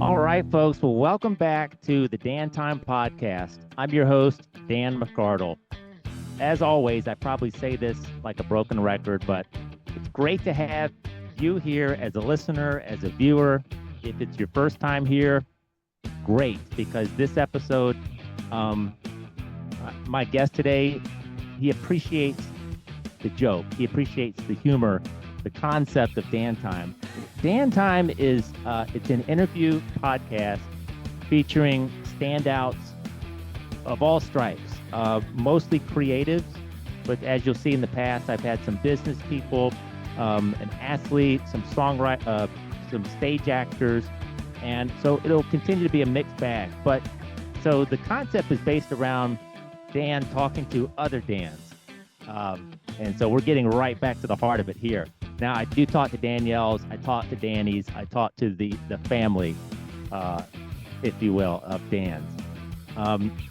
All right, folks. Well, welcome back to the Dan Time Podcast. I'm your host, Dan McCardle. As always, I probably say this like a broken record, but it's great to have you here as a listener, as a viewer. If it's your first time here, great, because this episode, um, my guest today, he appreciates the joke, he appreciates the humor, the concept of Dan Time. Dan Time is it's an interview podcast featuring standouts of all stripes, mostly creatives, but as you'll see in the past, I've had some business people, an athlete, some songwriter, some stage actors, and so it'll continue to be a mixed bag. But so the concept is based around Dan talking to other Dans, and so we're getting right back to the heart of it here. Now, I do talk to Danielle's, I talk to Danny's, I talk to the family, if you will, of Dan's.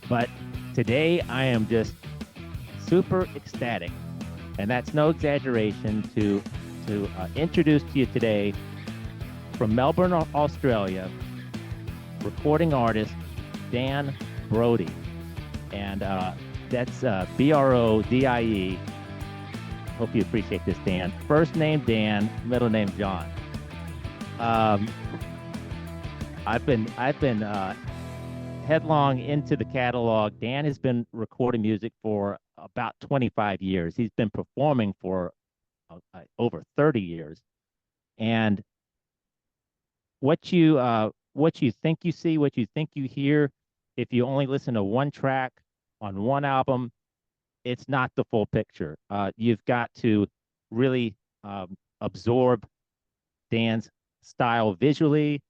But today I am just super ecstatic, and that's no exaggeration, to introduce to you today from Melbourne, Australia, recording artist Dan Brodie, and that's Brodie. Hope you appreciate this, Dan. First name Dan, middle name John. I've been headlong into the catalog. Dan has been recording music for about 25 years. He's been performing for over 30 years. And what you think you see, what you think you hear, if you only listen to one track on one album, it's not the full picture. You've got to really absorb Dan's style visually.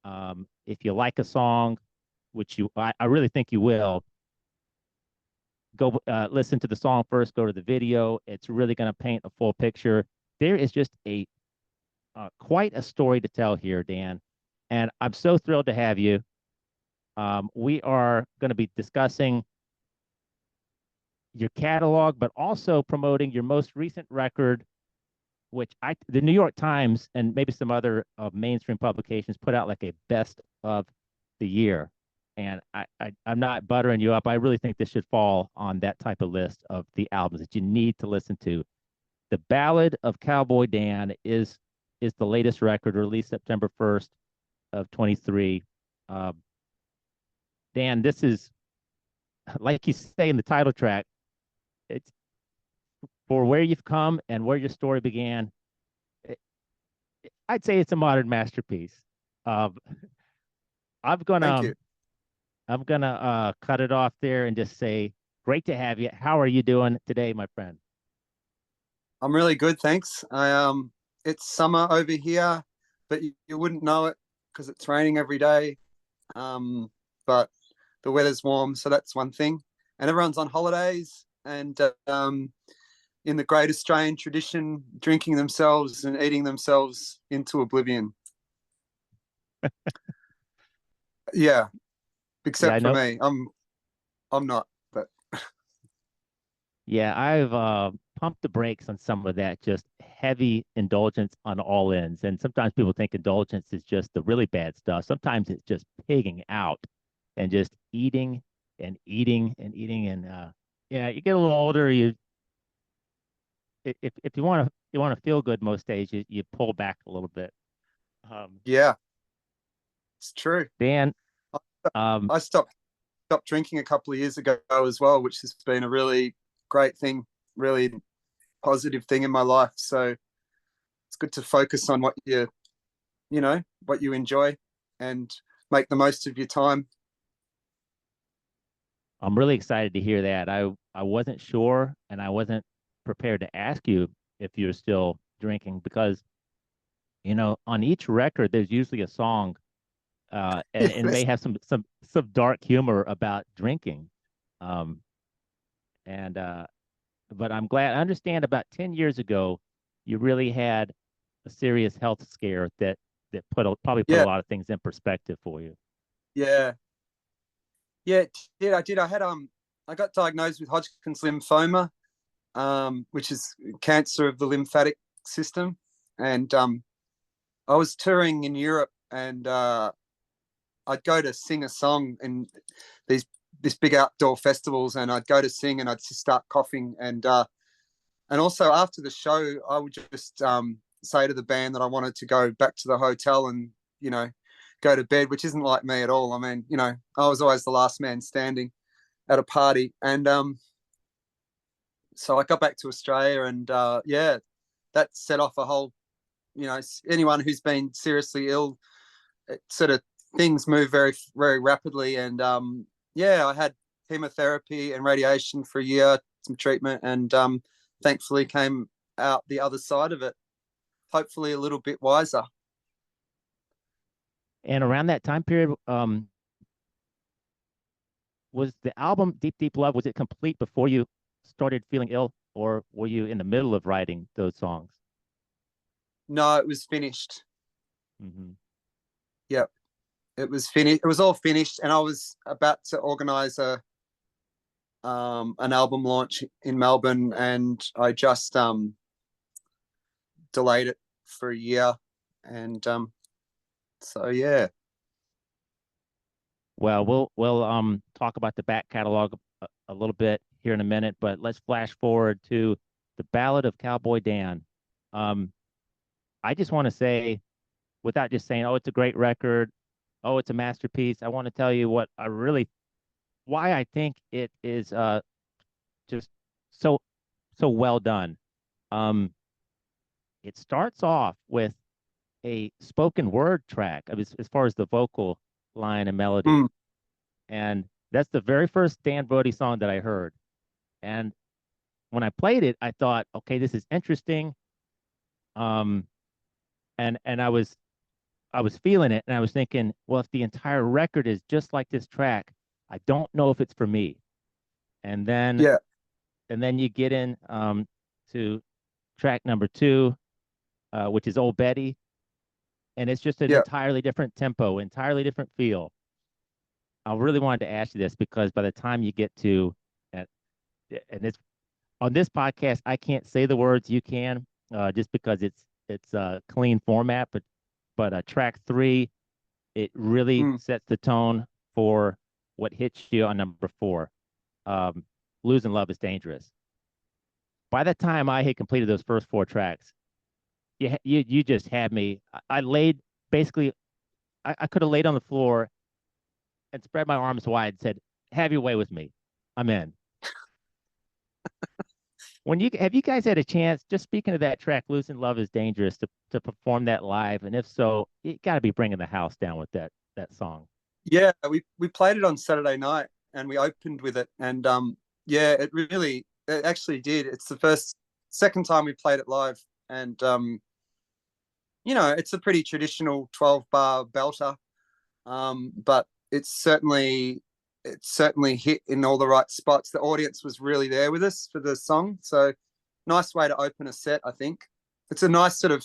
If you like a song, which I really think you will, go listen to the song first, go to the video. It's really going to paint a full picture. There is just quite a story to tell here, Dan, and I'm so thrilled to have you. We are going to be discussing your catalog, but also promoting your most recent record, which the New York Times and maybe some other mainstream publications put out like a best of the year. And I'm not buttering you up. I really think this should fall on that type of list of the albums that you need to listen to. The Ballad of Cowboy Dan is the latest record, released September 1st of 23. Dan, this is, like you say in the title track, it's for where you've come and where your story began. I'd say it's a modern masterpiece. I'm Thank gonna you. I'm gonna cut it off there and just say, great to have you. How are you doing today, my friend? I'm really good, thanks. It's summer over here, but you wouldn't know it because it's raining every day. But the weather's warm, so that's one thing. And everyone's on holidays, and in the great Australian tradition, drinking themselves and eating themselves into oblivion. Yeah, Yeah, I except for know. me, I'm not. But Yeah, I've pumped the brakes on some of that, just heavy indulgence on all ends. And sometimes people think indulgence is just the really bad stuff. Sometimes it's just pigging out and just eating and eating and eating. And yeah, you get a little older, if you want to feel good most days, you pull back a little bit. yeah, it's true. Dan, um, I stopped drinking a couple of years ago as well, which has been a really great thing, really positive thing in my life. So it's good to focus on what you enjoy and make the most of your time. I'm really excited to hear that. I wasn't sure, and I wasn't prepared to ask you if you're still drinking, because on each record there's usually a song, and may have some dark humor about drinking, um, and but I'm glad. I understand about 10 years ago, you really had a serious health scare that probably put a Yeah, lot of things in perspective for you. yeah, yeah. I did. I got diagnosed with Hodgkin's lymphoma, which is cancer of the lymphatic system, and I was touring in Europe, and I'd go to sing a song in this big outdoor festivals, and I'd go to sing, and I'd just start coughing, and also after the show, I would just say to the band that I wanted to go back to the hotel and go to bed, which isn't like me at all. I mean, I was always the last man standing at a party, and so I got back to Australia, and that set off a whole, anyone who's been seriously ill, it sort of things move very, very rapidly. And I had chemotherapy and radiation for a year, some treatment, and thankfully came out the other side of it, hopefully a little bit wiser. And around that time period, was the album Deep Deep Love, was it complete before you started feeling ill, or were you in the middle of writing those songs? No, it was finished. Mm-hmm. Yep, it was finished. It was all finished, and I was about to organise an album launch in Melbourne, and I just delayed it for a year, and so yeah. Well, we'll talk about the back catalog a little bit here in a minute, but let's flash forward to the Ballad of Cowboy Dan. I just want to say, without just saying, oh, it's a great record, oh, it's a masterpiece, I want to tell you why I think it is just so well done. It starts off with a spoken word track as far as the vocal line and melody. And that's the very first Dan Brodie song that I heard. And when I played it, I thought, okay, this is interesting. And I was feeling it, and I was thinking, well, if the entire record is just like this track, I don't know if it's for me. And then you get in to track number 2, which is Old Betty, and it's just an entirely different tempo, entirely different feel. I really wanted to ask you this because by the time you get to, and it's on this podcast, I can't say the words, you can, just because it's a clean format, but track 3, it really sets the tone for what hits you on number 4. Losing Love is Dangerous. By the time I had completed those first 4 tracks, you just had me. I laid basically, I could have laid on the floor and spread my arms wide and said, have your way with me. I'm in. Have you guys had a chance, just speaking of that track, Losing Love is Dangerous, to perform that live? And if so, you got to be bringing the house down with that song. Yeah, we played it on Saturday night, and we opened with it, and it actually did. It's the second time we played it live, and it's a pretty traditional 12-bar belter, but it certainly hit in all the right spots. The audience was really there with us for the song, so nice way to open a set. I think it's a nice sort of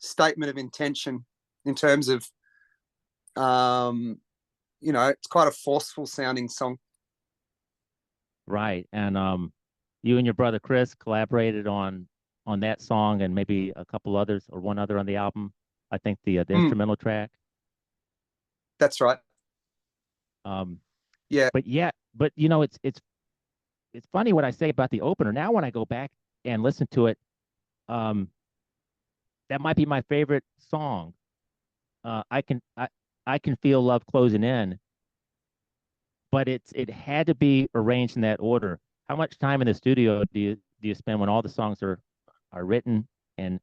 statement of intention in terms of it's quite a forceful sounding song. Right. And you and your brother Chris collaborated on that song and maybe a couple others, or one other on the album. I think the instrumental track. That's right. Yeah. But it's funny what I say about the opener. Now when I go back and listen to it, that might be my favorite song. I can feel love closing in, but it had to be arranged in that order. How much time in the studio do you spend when all the songs are written and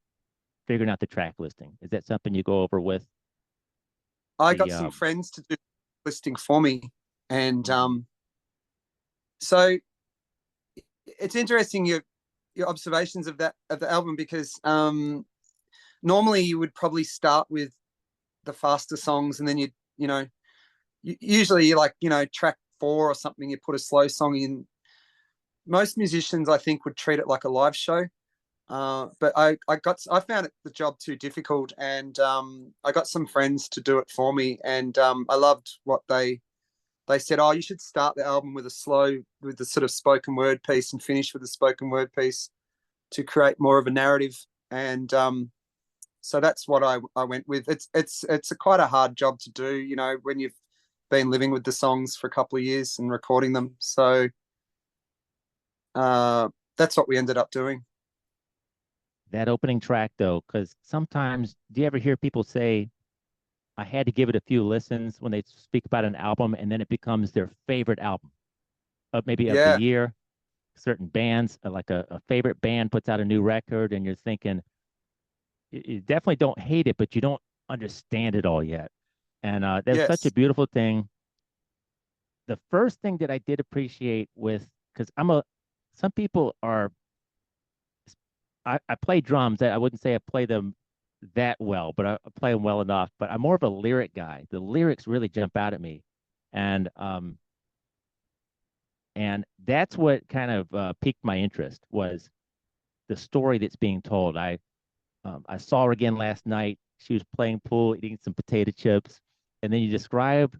figuring out the track listing? Is that something you go over with? I got some friends to do listing for me, and so it's interesting your observations of the album, because normally you would probably start with the faster songs, and then usually track 4 or something, you put a slow song in. Most musicians, I think, would treat it like a live show, but I found the job too difficult, and I got some friends to do it for me, and I loved what they said. Oh, you should start the album with the sort of spoken word piece and finish with the spoken word piece to create more of a narrative, and so that's what I went with. It's quite a hard job to do, when you've been living with the songs for a couple of years and recording them. So that's what we ended up doing. That opening track, though, because sometimes, do you ever hear people say, I had to give it a few listens when they speak about an album, and then it becomes their favorite album of maybe of the Yeah, year? Certain bands, like a favorite band puts out a new record, and you're thinking, you definitely don't hate it, but you don't understand it all yet. And that's such a yes, beautiful thing. The first thing that I did appreciate with, because some people are, I play drums. I wouldn't say I play them that well, but I play them well enough. But I'm more of a lyric guy. The lyrics really jump out at me, and and that's what kind of piqued my interest was the story that's being told. I saw her again last night. She was playing pool, eating some potato chips, and then you describe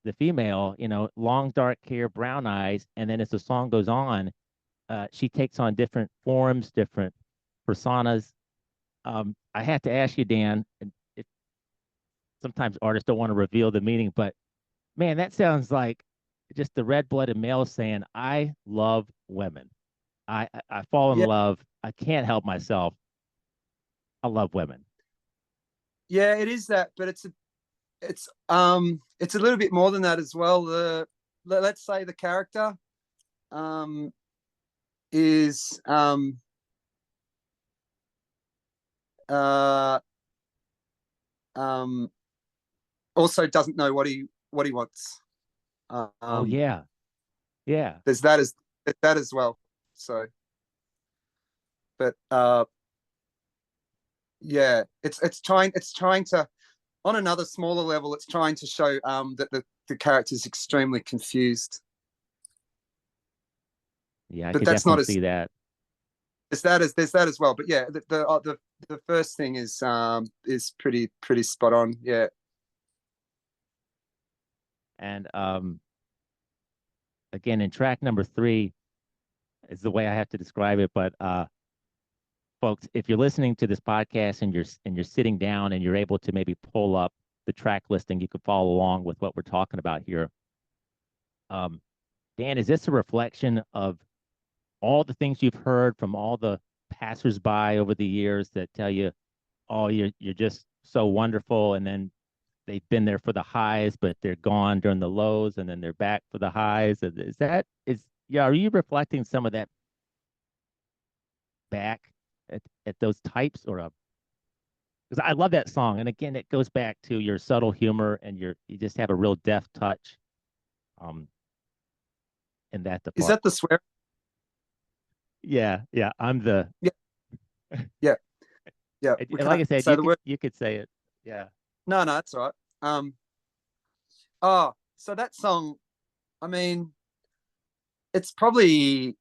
the female, long dark hair, brown eyes, and then as the song goes on, she takes on different forms, different personas. I have to ask you, Dan, and sometimes artists don't want to reveal the meaning, but man, that sounds like just the red-blooded male saying, "I love women. I fall in yeah, love. I can't help myself. I love women." yeah. It is that, but it's a little bit more than that as well. Let's say the character um, is uh, um, also doesn't know what he wants. Oh Um, yeah, yeah, there's that as well. So, but yeah, it's trying to, on another smaller level, it's trying to show that the character is extremely confused. yeah. I But could that's definitely not as see that. there's that as well. But yeah, the first thing is pretty spot on. Yeah, And again, in track number three is the way I have to describe it. But folks, if you're listening to this podcast and you're sitting down and you're able to maybe pull up the track listing, you can follow along with what we're talking about here. Dan, is this a reflection of all the things you've heard from all the passersby over the years that tell you, "Oh, you're just so wonderful," and then they've been there for the highs, but they're gone during the lows, and then they're back for the highs? Yeah? Are you reflecting some of that back at those types, or because I love that song, and again, it goes back to your subtle humor and you just have a real deft touch, um, in that is department. that the swear? Yeah, yeah. I'm the Yeah, yeah, yeah. We like I can't said, say the word. you could say it. Yeah. No, no, that's all right. Oh, so that song. I mean, it's probably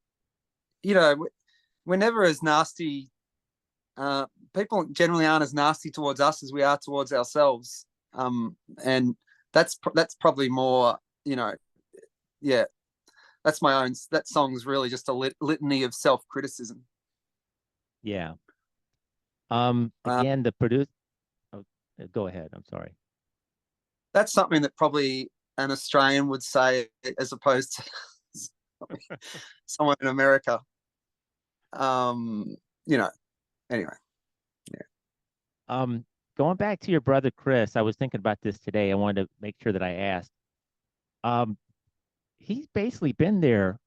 we're never as nasty. Uh, People generally aren't as nasty towards us as we are towards ourselves. And that's probably more. Yeah, that's my own. That song's really just a litany of self-criticism. Yeah. Uh, Again, the produce. Oh, go ahead. I'm sorry. that's something that probably an Australian would say as opposed to someone in America. Um, you know. Anyway, yeah, Um, Going back to your brother Chris, I was thinking about this today. I wanted to make sure that I asked. Um, he's basically been there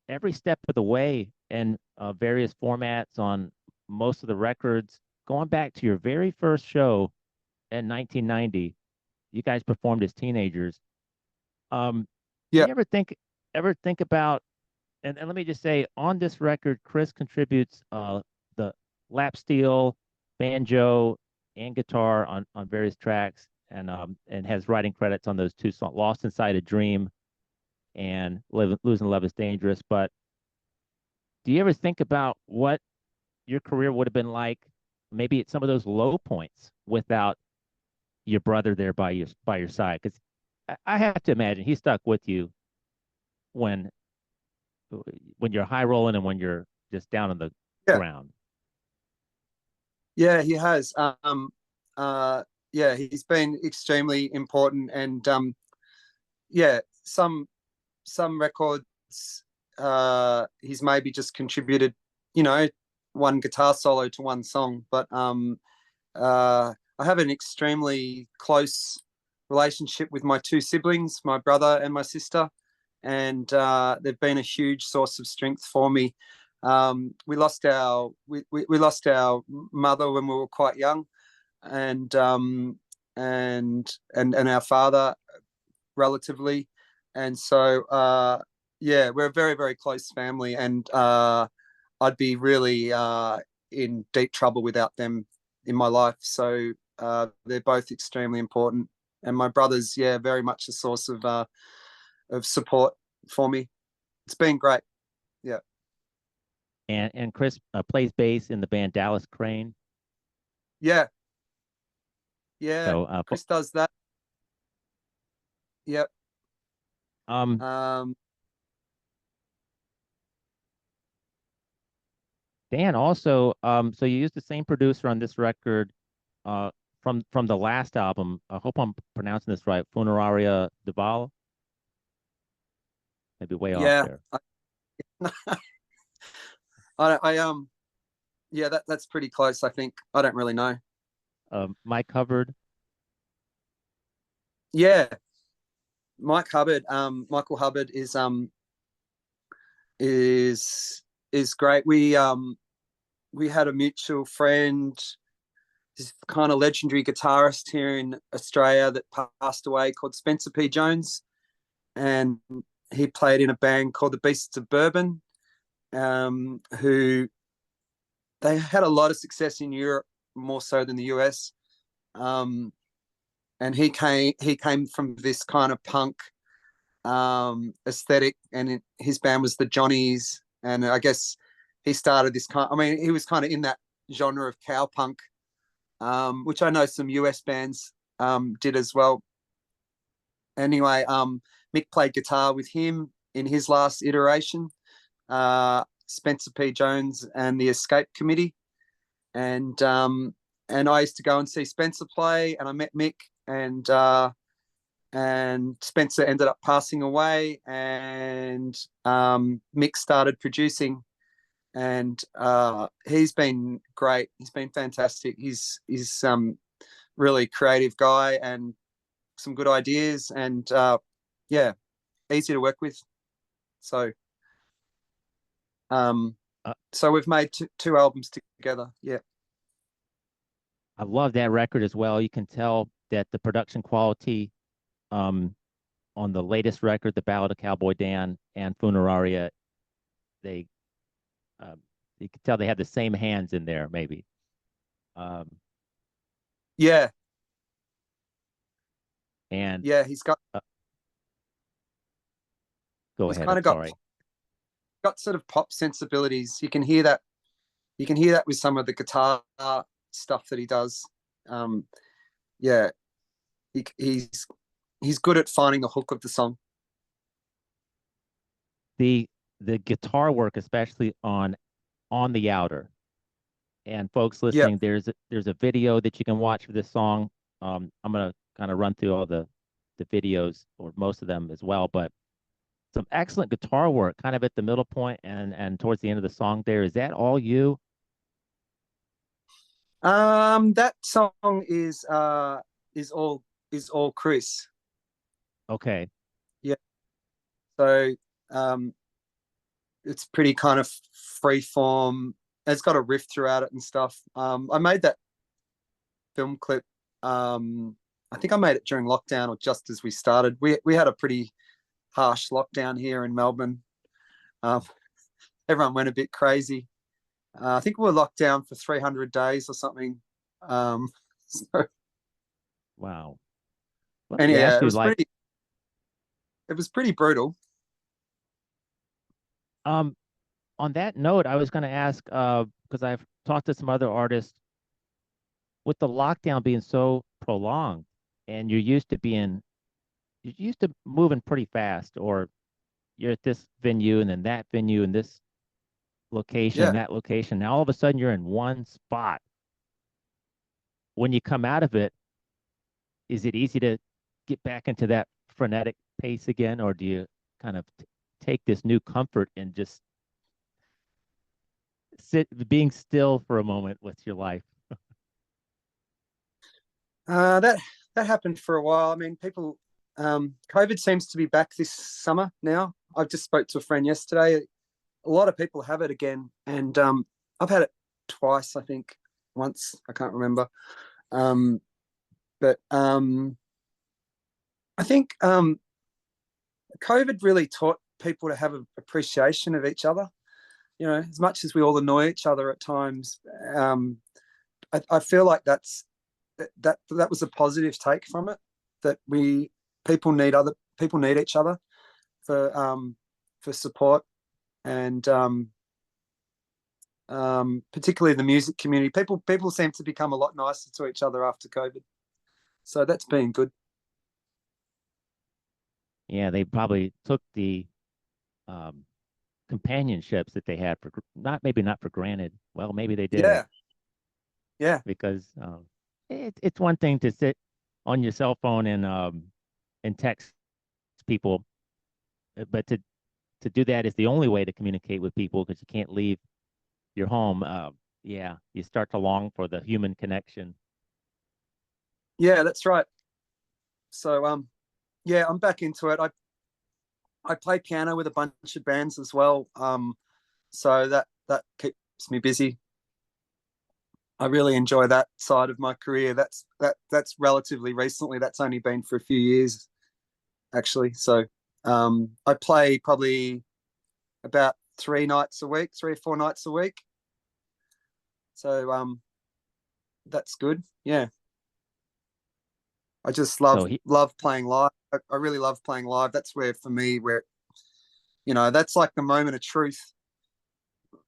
every step of the way in various formats on most of the records. Going back to your very first show in 1990, you guys performed as teenagers. Do yeah, you ever think about, and let me just say, on this record, Chris contributes the lap steel, banjo, and guitar on various tracks, and has writing credits on those two songs, "Lost Inside a Dream" and "Losing Love Is Dangerous." But do you ever think about what your career would have been like, maybe at some of those low points, without your brother there by your side? Because I have to imagine he stuck with you when when you're high rolling and when you're just down on the yeah, ground. yeah. He has. Yeah, he's been extremely important, and yeah, some records he's maybe just contributed, one guitar solo to one song, but I have an extremely close relationship with my two siblings, my brother and my sister, and they've been a huge source of strength for me. We lost our mother when we were quite young, and our father relatively, and so yeah, we're a very, very close family, and I'd be really in deep trouble without them in my life. So they're both extremely important, and my brother's very much a source of support for me. It's been great. Yeah. And Chris plays bass in the band Dallas Crane. Yeah. Yeah. So Chris does that. Yep. um Dan, also, so you used the same producer on this record, from the last album. I hope I'm pronouncing this right. Funeraria Deval. Maybe way off Yeah. there. Yeah, that's pretty close, I think. I don't really know. Mike Hubbard. Yeah. Michael Hubbard is great. We had a mutual friend, this kind of legendary guitarist here in Australia that passed away, called Spencer P. Jones, and he played in a band called the Beasts of Bourbon, who they had a lot of success in Europe, more so than the US. And he came from this kind of punk aesthetic, and his band was the Johnnies, and I guess he started this kind. I mean, he was kind of in that genre of cowpunk, which I know some US bands did as well. Anyway, Mick played guitar with him in his last iteration, Spencer P. Jones and the Escape Committee, and I used to go and see Spencer play, and I met Mick, and Spencer ended up passing away, and Mick started producing, and he's been great. He's been fantastic. He's really creative guy and some good ideas, and yeah, easy to work with. So Uh, so we've made two albums together. Yeah. I love that record as well. You can tell that the production quality, um, on the latest record, The Ballad of Cowboy Dan and Funeraria, they um, you can tell they have the same hands in there, maybe. Um, Yeah. and Yeah. He's uh, go ahead. kind I'm of sorry. got sort of pop sensibilities. You can hear that. You can hear that with some of the guitar stuff that he does. Um, yeah, he's good at finding the hook of the song. The guitar work, especially on the outer. And folks Yeah. listening, there's a video that you can watch for this song. I'm gonna kind of run through all the videos, or most of them as well, but some excellent guitar work kind of at the middle point and towards the end of the song there. Is that all you? That song is all Chris. Okay. Yeah. So it's pretty kind of free form. It's got a riff throughout it and stuff. I made that film clip. I think I made it during lockdown or just as we started. We had a pretty harsh lockdown here in Melbourne. Um, Everyone went a bit crazy. I think we were locked down for 300 days or something. So, Wow. Let and me yeah, ask you, like, it was pretty brutal. um, on that note, I was going to ask, because I've talked to some other artists, with the lockdown being so prolonged, and you're used to moving pretty fast, or you're at this venue and then that venue and this location and Yeah. that location. Now all of a sudden you're in one spot. When you come out of it, is it easy to get back into that frenetic pace again, or do you kind of take this new comfort and just being still for a moment with your life? That happened for a while. I mean, people, COVID seems to be back this summer now. I just spoke to a friend yesterday. A lot of people have it again, and I've had it twice, I think, once, I can't remember. But I think COVID really taught people to have an appreciation of each other. You know, as much as we all annoy each other at times, I feel like that was a positive take from it. That people need each other for support, and particularly the music community. People seem to become a lot nicer to each other after COVID, so that's been good. Yeah, they probably took the companionships that they had for maybe not for granted. Well, maybe they did. Yeah, because it's one thing to sit on your cell phone and text people, but to do that is the only way to communicate with people because you can't leave your home. Yeah, you start to long for the human connection. Yeah, that's right. So yeah, I'm back into it. I play piano with a bunch of bands as well. So that keeps me busy. I really enjoy that side of my career. That's relatively recently. That's only been for a few years, actually. So I play probably about 3 nights a week, 3 or 4 nights a week. So that's good. Yeah. I just love playing live. I really love playing live. That's where, for me, that's like the moment of truth.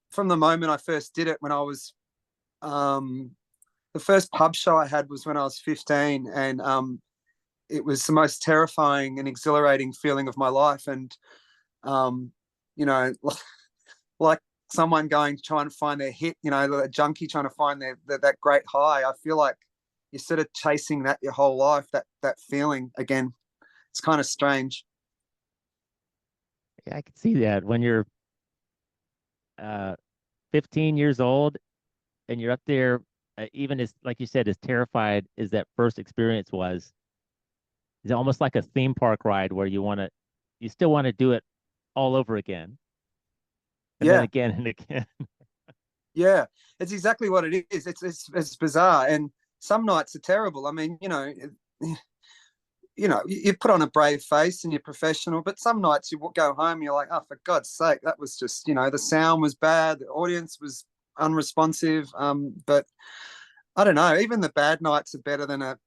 From the moment I first did it, when I was, the first pub show I had was when I was 15, and it was the most terrifying and exhilarating feeling of my life. And you know, like someone trying to find their hit, a junkie trying to find that great high. I feel like you're sort of chasing that your whole life, that feeling again. It's kind of strange. Yeah, I can see that when you're 15 years old and you're up there, even as, like you said, as terrified as that first experience was. It's almost like a theme park ride where you still want to do it all over again. And then again and again. Yeah, it's exactly what it is. It's bizarre, and some nights are terrible. I mean, you put on a brave face and you're professional, but some nights you go home and you're like, oh, for God's sake, that was just, the sound was bad, the audience was unresponsive. But I don't know, even the bad nights are better than a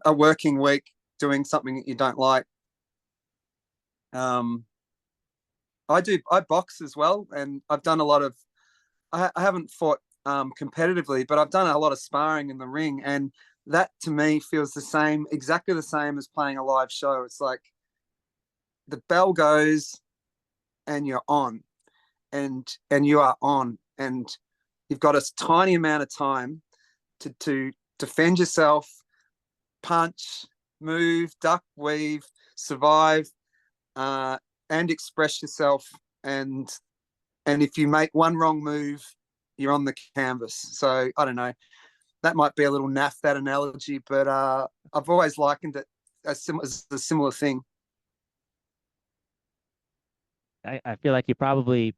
a working week doing something that you don't like. I box as well, and I've done a lot of. I haven't fought competitively, but I've done a lot of sparring in the ring, and that to me feels exactly the same as playing a live show. It's like the bell goes, and you're on, and you are on, and you've got a tiny amount of time to defend yourself, punch, move, duck, weave, survive, and express yourself. And if you make one wrong move, you're on the canvas. So I don't know. That might be a little naff, that analogy, but I've always likened it as a similar thing. I feel like you probably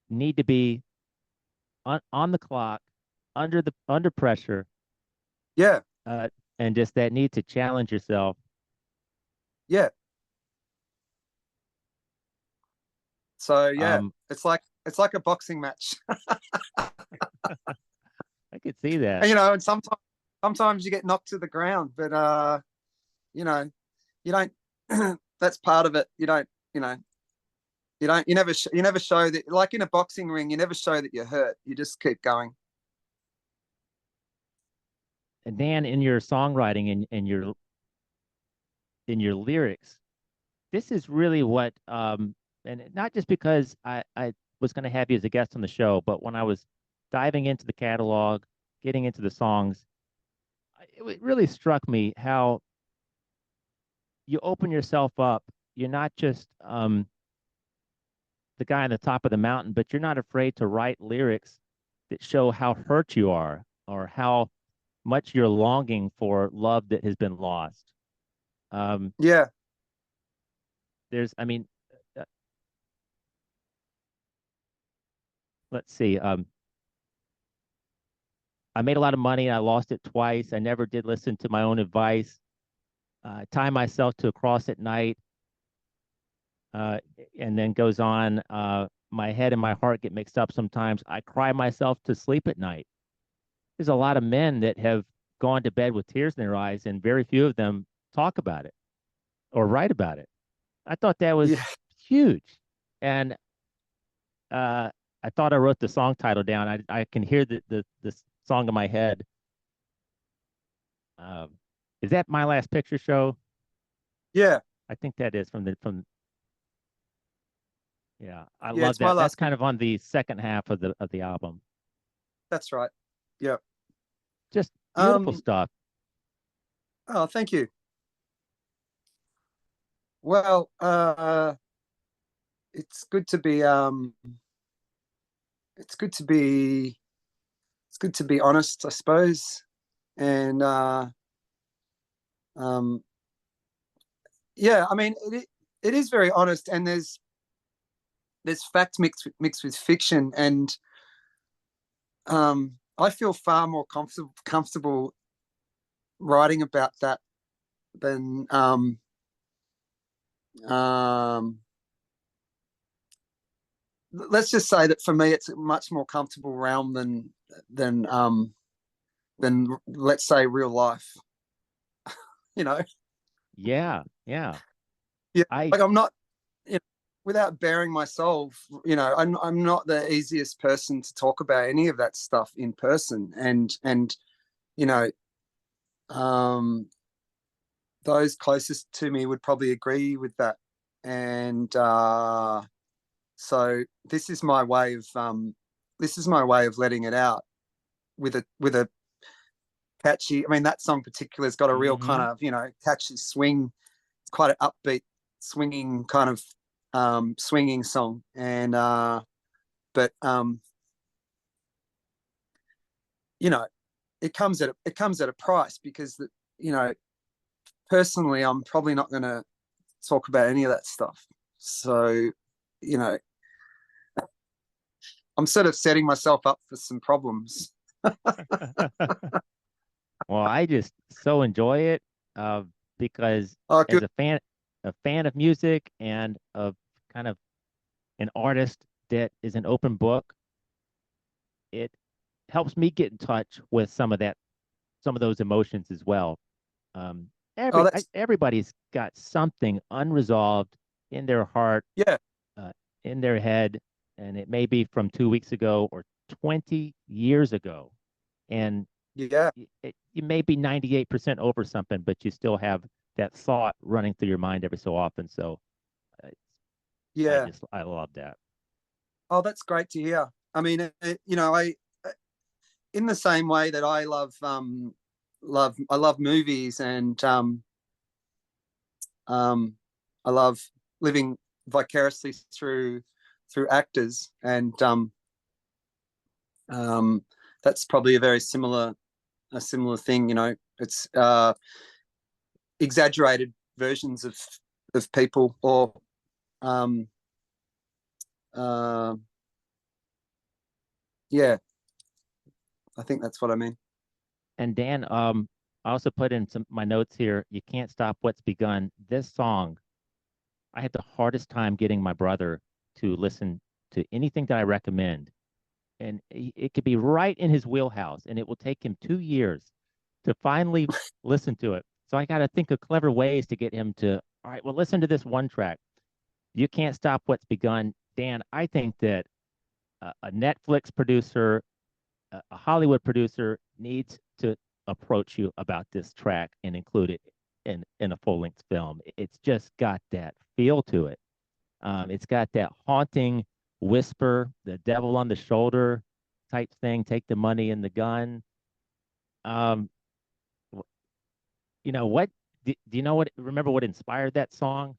need to be on the clock, under pressure. Yeah. And just that need to challenge yourself. Yeah. So yeah, it's like a boxing match. I could see that. And, and sometimes you get knocked to the ground, but you don't. That's part of it. You don't. You never show that. Like in a boxing ring, you never show that you're hurt. You just keep going. And Dan, in your songwriting and in your lyrics, this is really what and not just because I was going to have you as a guest on the show, but when I was diving into the catalog, getting into the songs, it really struck me how you open yourself up. You're not just the guy on the top of the mountain, but you're not afraid to write lyrics that show how hurt you are or how much you're longing for love that has been lost. Um, Yeah. there's, I mean, uh, let's see. I made a lot of money and I lost it twice. I never did listen to my own advice. Tie myself to a cross at night, uh, and then goes on. My head and my heart get mixed up sometimes. I cry myself to sleep at night. There's a lot of men that have gone to bed with tears in their eyes, and very few of them talk about it or write about it. I thought that was Yeah. huge. And I thought I wrote the song title down. I can hear the song in my head. Um, is that My Last Picture Show? Yeah. I think that is from yeah. I Yeah. love It's my that. That's last kind pick. of on the second half of the album. That's right. Yeah. Just beautiful Um, stuff. oh, thank you. Well, it's good to be, it's good to be, it's good to be honest, I suppose. And, um, yeah, I mean, it is very honest, and there's fact mixed with fiction, and I feel far more comfortable writing about that than um, let's just say that for me, it's a much more comfortable realm than than let's say real life. You know, Yeah, yeah. yeah, I like I'm not, you know, without bearing my soul. You know, I'm not the easiest person to talk about any of that stuff in person, and you know, um, those closest to me would probably agree with that. And so this is my way of letting it out with a catchy. I mean, that song in particular has got a real kind hmm of, you know, catchy swing. It's quite an upbeat, swinging kind of swinging song, and but you know, it comes at a price because you know, personally, I'm probably not going to talk about any of that stuff. So, you know, I'm sort of setting myself up for some problems. Well, I just so enjoy it uh, because Oh, as good. a fan of music and of kind of an artist that is an open book, it helps me get in touch with some of those emotions as well. Um, Oh, that's everybody's got something unresolved in their heart, yeah, uh, in their head, and it may be from 2 weeks ago or 20 years ago. And yeah, you may be 98% over something, but you still have that thought running through your mind every so often. So uh, yeah. I love that. Oh, that's great to hear. I mean, you know, in the same way that I I love movies, and um, I love living vicariously through actors, and um, that's probably a similar thing. You know, it's exaggerated versions of people, or um, uh, yeah, I think that's what I mean. And Dan, I also put in some my notes here. You can't stop what's begun. This song, I had the hardest time getting my brother to listen to anything that I recommend, and it could be right in his wheelhouse, and it will take him 2 years to finally listen to it. So I got to think of clever ways to get him to. All right, well, listen to this one track. You can't stop what's begun. Dan, I think that a Netflix producer, a Hollywood producer needs to approach you about this track and include it in a full length film. It's just got that feel to it. It's got that haunting whisper, the devil on the shoulder type thing. Take the money and the gun. Um, you know what? Do you know remember what inspired that song?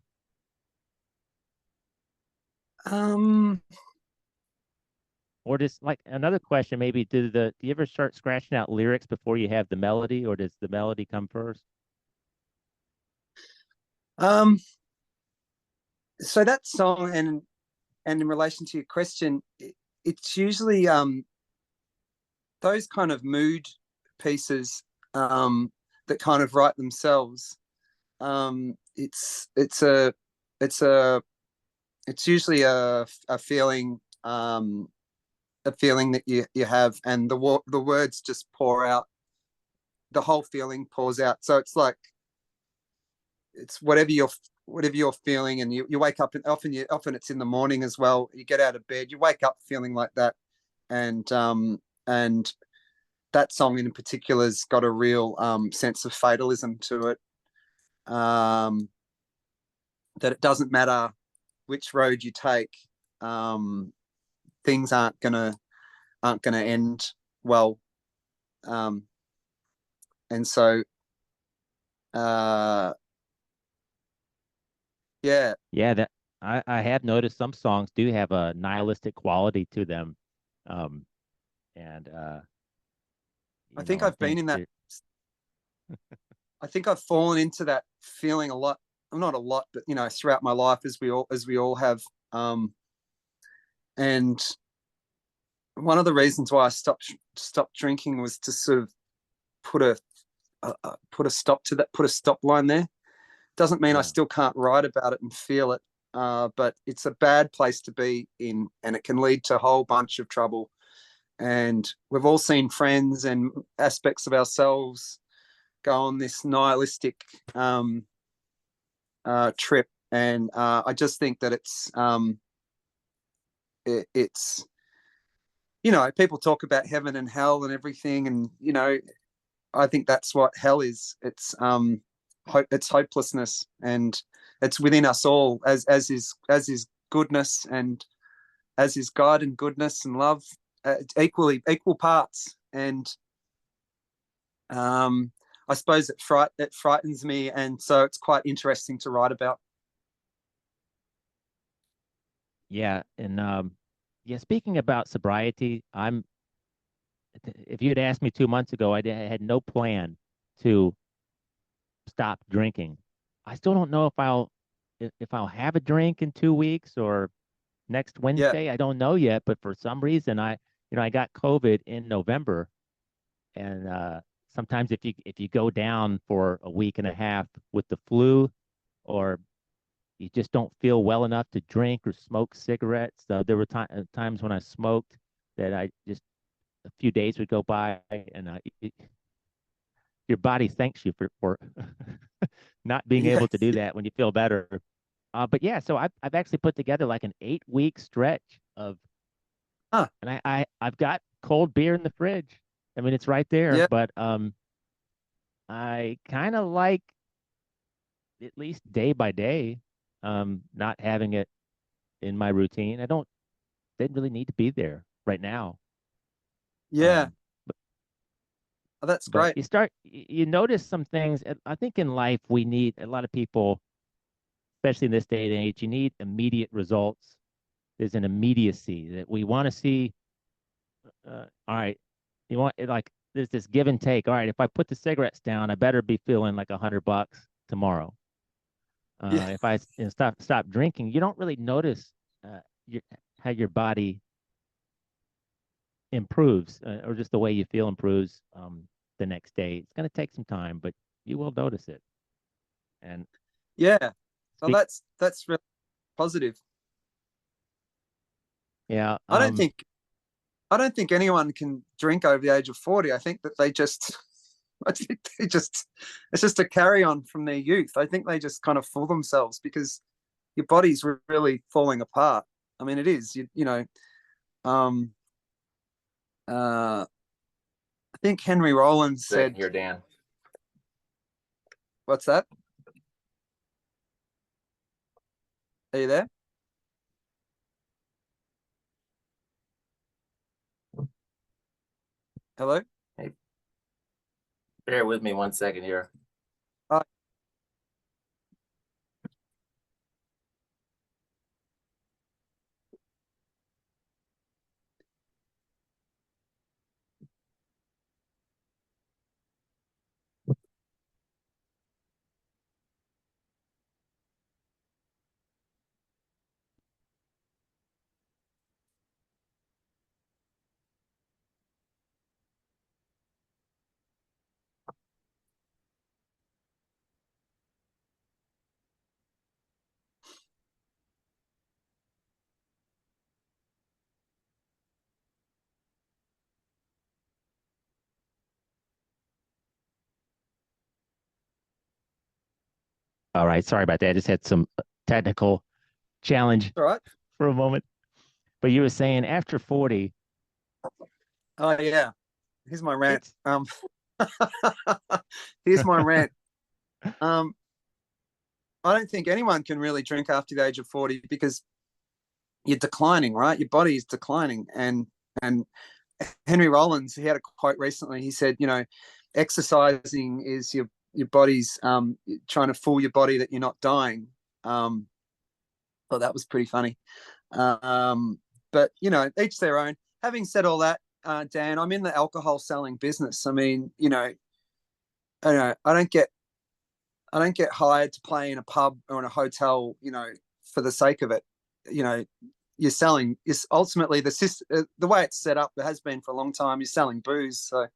Um, Or just like another question, maybe do you ever start scratching out lyrics before you have the melody, or does the melody come first? um, so that song and in relation to your question, it's usually those kind of mood pieces that kind of write themselves. It's a it's a it's usually a feeling a feeling that you have, and the words just pour out. The whole feeling pours out. So it's like it's whatever you're feeling, and you wake up, and often it's in the morning as well. You get out of bed, you wake up feeling like that, and that song in particular's got a real sense of fatalism to it. Um, that it doesn't matter which road you take, um, things aren't gonna end well, um, and so uh, yeah, Yeah, that I have noticed some songs do have a nihilistic quality to them. Um, and I you know, think I I've think been in that. that I think I've fallen into that feeling a lot. Not a lot, but throughout my life, as we all have. And one of the reasons why I stopped drinking was to sort of put a stop to that, put a stop line there. Doesn't mean I yeah. still can't write about it and feel it, but it's a bad place to be in, and it can lead to a whole bunch of trouble. And we've all seen friends and aspects of ourselves go on this nihilistic trip, and I just think that it's people talk about heaven and hell and everything, and I think that's what hell is. It's hopelessness, and it's within us all, as is goodness, and as is God and goodness and love, equal parts. And I suppose it frightens me, and so it's quite interesting to write about. Yeah, and yeah, speaking about sobriety, if you had asked me 2 months ago, I had no plan to stop drinking. I still don't know if I'll have a drink in 2 weeks or next Yeah, Wednesday. I don't know yet, but for some reason I got COVID in November, and sometimes if you go down for a week and a half with the flu, or you just don't feel well enough to drink or smoke cigarettes. There were times when I smoked that I just a few days would go by, and your body thanks you for not being yeah, able to do that when you feel better. But yeah, so I've actually put together like an 8 week stretch of, huh, and I've got cold beer in the fridge. I mean, it's right there, yeah, but I kind of like, at least day by day, not having it in my routine. I don't didn't really need to be there right now. yeah. Um, but, Oh, that's but great. you notice some things. I think in life we need a lot of people, especially in this day and age. You need immediate results. There's an immediacy that we want to see. All right, you want it like there's this give and take. All right, if I put the cigarettes down, I better be feeling like $100 tomorrow. Yeah, If I stop drinking, you don't really notice uh, your, how your body improves, or just the way you feel improves the next day. It's going to take some time, but you will notice it. And yeah. Well, speak, that's really positive. yeah, I don't think I don't think anyone can drink over the age of 40. I think that I think it's just a carry on from their youth. I think they just kind of fool themselves, because your body's really falling apart. I mean, it is. Um, uh, I think Henry Rollins Second said, here, Dan. "What's that? Are you there? Hello? Hey, bear with me 1 second here. Uh, All right, sorry about that. I just had some technical challenge All right. for a moment. But you were saying after 40, Oh yeah. Here's my rant. it's Here's my rant. Um, I don't think anyone can really drink after the age of 40 because you're declining, right? Your body is declining. And Henry Rollins, he had a quote recently. He said, exercising is your body's trying to fool your body that you're not dying. Thought that was pretty funny. But each their own. Having said all that, Dan, I'm in the alcohol selling business. I mean, I don't get hired to play in a pub or in a hotel, for the sake of it. You know, you're selling. Is ultimately the way it's set up. It has been for a long time. You're selling booze, so.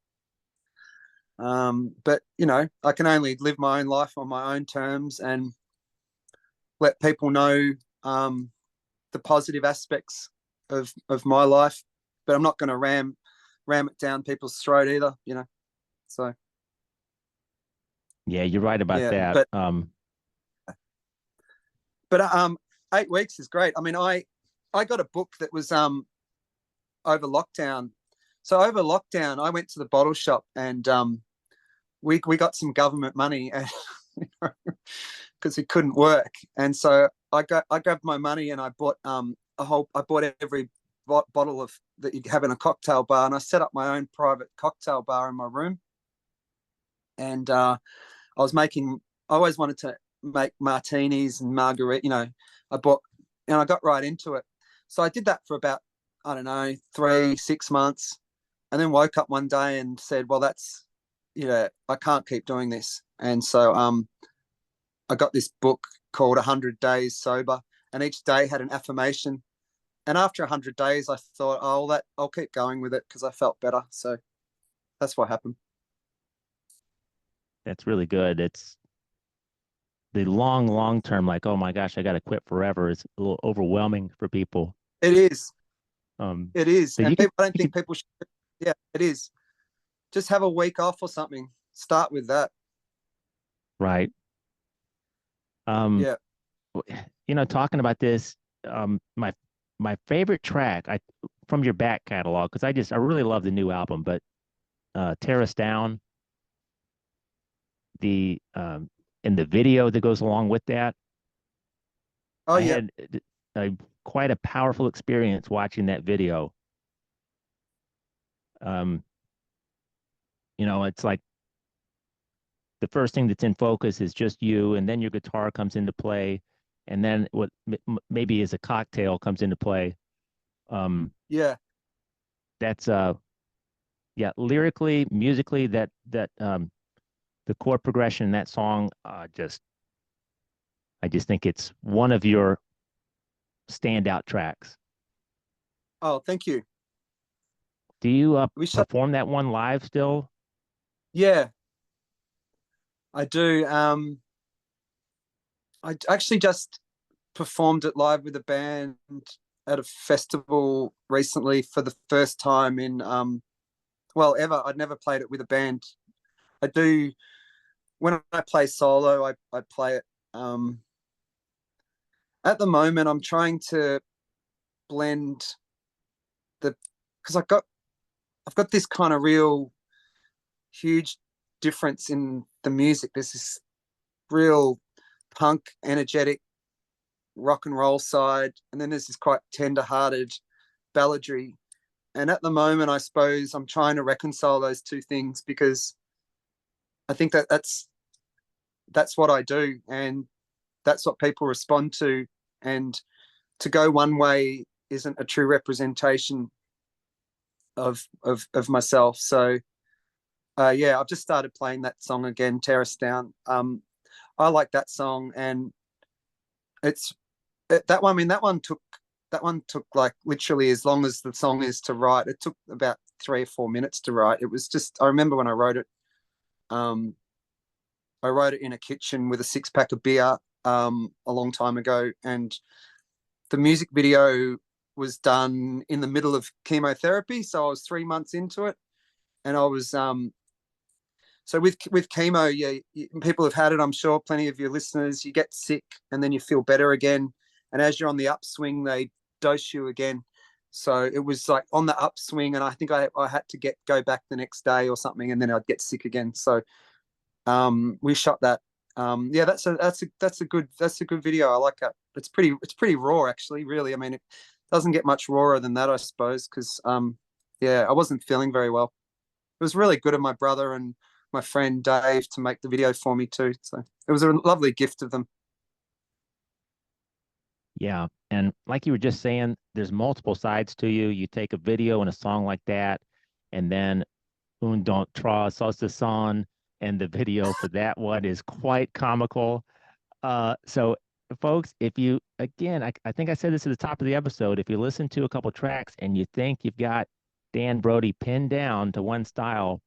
But I can only live my own life on my own terms and let people know the positive aspects of my life. But I'm not going to ram it down people's throat either. So yeah, you're right about yeah, that. but 8 weeks is great. I mean, I got a book that was over lockdown. So over lockdown, I went to the bottle shop and we got some government money and because it couldn't work, and so I grabbed my money and I bought I bought every bottle of that you have in a cocktail bar, and I set up my own private cocktail bar in my room. And I always wanted to make martinis and margarita. I bought and I got right into it. So I did that for about, I don't know, 3 6 months, and then woke up one day and said, well, I can't keep doing this. And so I got this book called 100 Days Sober, and each day had an affirmation. And after 100 days, I thought, oh, I'll keep going with it because I felt better. So that's what happened. That's really good. It's the long term, like, oh my gosh, I got to quit forever. It's a little overwhelming for people. It is. Um, It is. so And you can, I don't you can, think people should. Yeah, it is. Just have a week off or something. Start with that. right. Um, Yeah. talking about this, my favorite track, from your back catalog, because I really love the new album, but Tear Us Down, the and the video that goes along with that. Oh, I yeah. had a quite a powerful experience watching that video. Um, it's like the first thing that's in focus is just you, and then your guitar comes into play, and then what maybe is a cocktail comes into play. Um, Yeah. that's yeah, lyrically, musically, that the chord progression in that song, I just think it's one of your standout tracks. Oh, thank you. Do you We shut. perform that one live still? Yeah, I do. I actually just performed it live with a band at a festival recently for the first time in well, ever. I'd never played it with a band. I do when I play solo. I play it. At the moment, I'm trying to blend the because I've got this kind of real huge difference in the music. There's this real punk, energetic rock and roll side, and then there's this quite tender-hearted balladry. And at the moment, I suppose I'm trying to reconcile those two things because I think that's what I do, and that's what people respond to. And to go one way isn't a true representation of myself. So yeah, I've just started playing that song again, "Tear Us Down." I like that song, and it's that one. I mean, that one took like literally as long as the song is to write. It took about 3 or 4 minutes to write. It was just, I remember when I wrote it. Um, I wrote it in a kitchen with a 6 pack of beer a long time ago, and the music video was done in the middle of chemotherapy. So I was 3 months into it, and I was So with chemo, people have had it. I'm sure plenty of your listeners. You get sick and then you feel better again, and as you're on the upswing, they dose you again. So it was like on the upswing, and I think I had to go back the next day or something, and then I'd get sick again. So we shot that. Yeah, that's a good video. I like it. It's pretty raw, actually. Really, I mean, it doesn't get much rawer than that, I suppose, because yeah, I wasn't feeling very well. It was really good of my brother and my friend Dave to make the video for me too. So it was a lovely gift of them. Yeah. And like you were just saying, there's multiple sides to you. You take a video and a song like that, and then Un Don't Tra Saucisson, and the video for that one is quite comical. So folks, if you again, I think I said this at the top of the episode, if you listen to a couple tracks and you think you've got Dan Brodie pinned down to one style,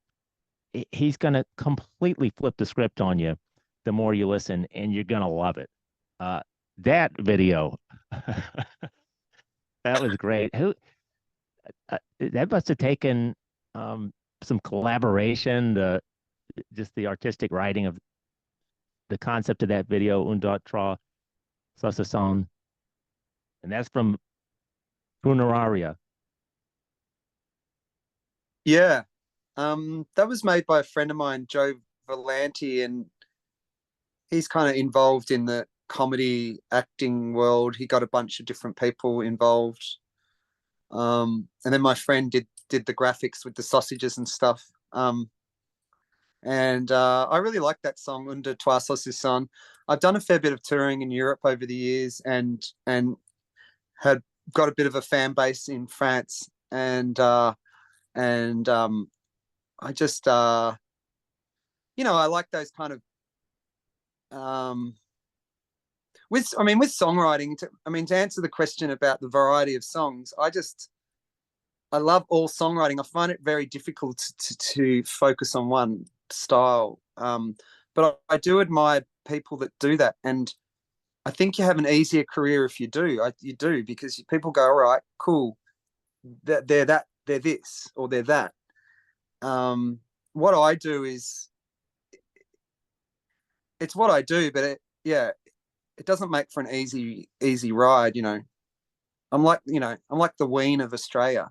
he's gonna completely flip the script on you the more you listen, and you're gonna love it. Uh, that video, that was great. Who that must have taken some collaboration, just the artistic writing of the concept of that video, Un Dot Tra Saucisson, and that's from Funeraria. Yeah, that was made by a friend of mine, Joe Volanti, and he's kind of involved in the comedy acting world. He got a bunch of different people involved. And then my friend did the graphics with the sausages and stuff. And I really like that song, Under Trois Saucissons. I've done a fair bit of touring in Europe over the years, and had got a bit of a fan base in France, and I just I like those kind of with songwriting. To answer the question about the variety of songs, I love all songwriting. I find it very difficult to focus on one style. But I do admire people that do that. And I think you have an easier career if you do. You do, because people go, all right, cool. They're this, or they're that. What I do is, it's what I do, but it doesn't make for an easy ride. I'm like the Ween of Australia.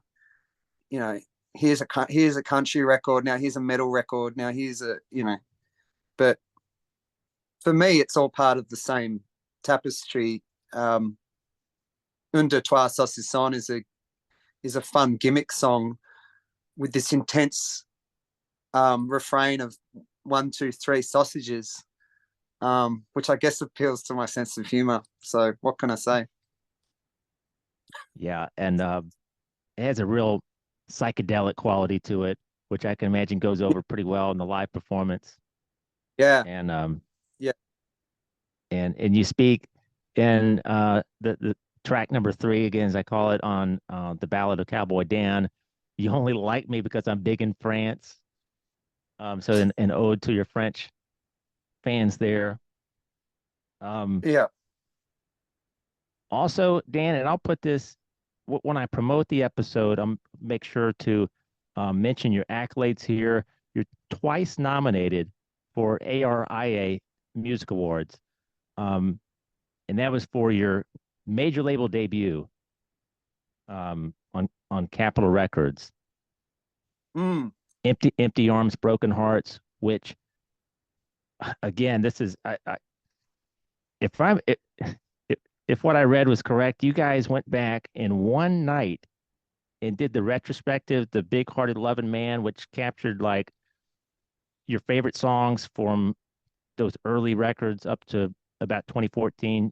you know, here's a country record now, here's a metal record now, here's but for me, it's all part of the same tapestry. Un, deux, trois, saucisson is a fun gimmick song with this intense refrain of 1, 2, 3 sausages, which I guess appeals to my sense of humor. So what can I say? Yeah, and it has a real psychedelic quality to it, which I can imagine goes over pretty well in the live performance. Yeah, And yeah, and you speak in the track number 3, again, as I call it, on the Ballad of Cowboy Dan. You only like me because I'm big in France. So an ode to your French fans there. yeah, Also, Dan, and I'll put this when I promote the episode, I'll make sure to mention your accolades here. You're twice nominated for ARIA Music Awards, and that was for your major label debut on Capitol Records. mm, Empty Arms, Broken Hearts, which again, this is if I'm if what I read was correct, you guys went back in one night and did the retrospective, the Big Hearted Loving Man, which captured like your favorite songs from those early records up to about 2014,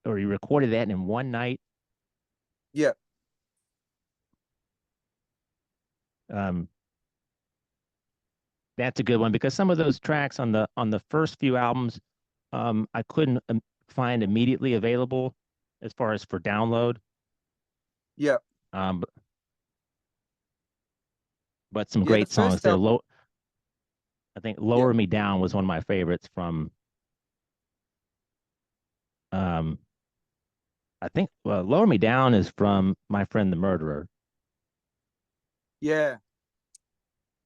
or you recorded that in one night. yeah, Um, that's a good one because some of those tracks on the first few albums, I couldn't find immediately available as far as for download. yeah, Um, but some yeah. The great songs first there. album, I think yeah, "Lower Me Down" was one of my favorites from. Um, I think "Lower Me Down" is from My Friend the Murderer. yeah.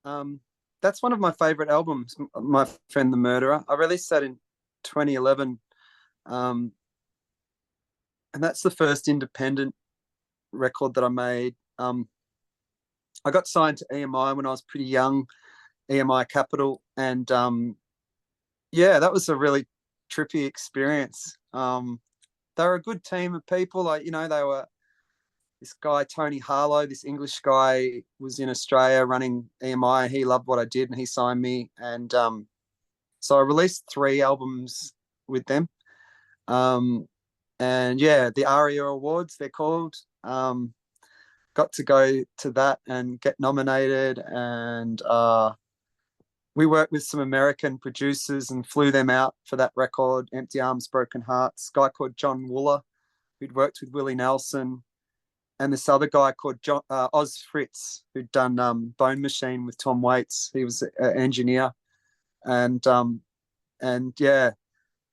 Um, that's one of my favorite albums, My Friend the Murderer. I released that in 2011, and that's the first independent record that I made. I got signed to EMI when I was pretty young, EMI Capital, and yeah, that was a really trippy experience. They were a good team of people. Like, you know, they were this guy, Tony Harlow, this English guy, was in Australia running EMI. He loved what I did and he signed me. And so I released 3 albums with them. And yeah, the ARIA Awards, they're called. Got to go to that and get nominated. And we worked with some American producers and flew them out for that record, Empty Arms, Broken Hearts. A guy called John Wooler, who'd worked with Willie Nelson, and this other guy called Oz Fritz, who'd done Bone Machine with Tom Waits. He was an engineer, and yeah,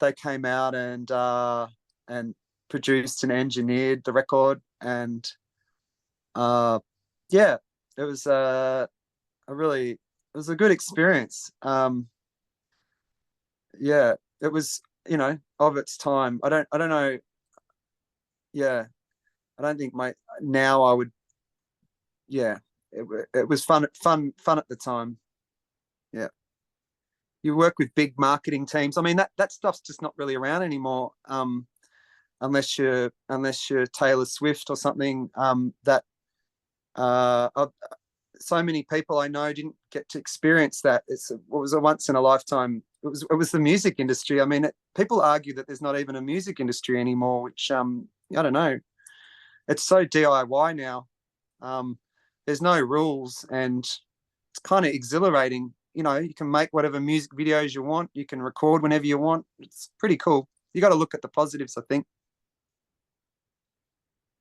they came out and produced and engineered the record, and yeah, it was a good experience. Yeah, it was, you know, of its time. I don't know. Yeah, I don't think now I would. Yeah, it was fun at the time. Yeah, you work with big marketing teams. I mean, that stuff's just not really around anymore. Unless you're Taylor Swift or something. That so many people I know didn't get to experience that. It was a once in a lifetime. It was the music industry. I mean, people argue that there's not even a music industry anymore, which I don't know. It's so DIY now. There's no rules, and it's kind of exhilarating. You know, you can make whatever music videos you want. You can record whenever you want. It's pretty cool. You got to look at the positives, I think.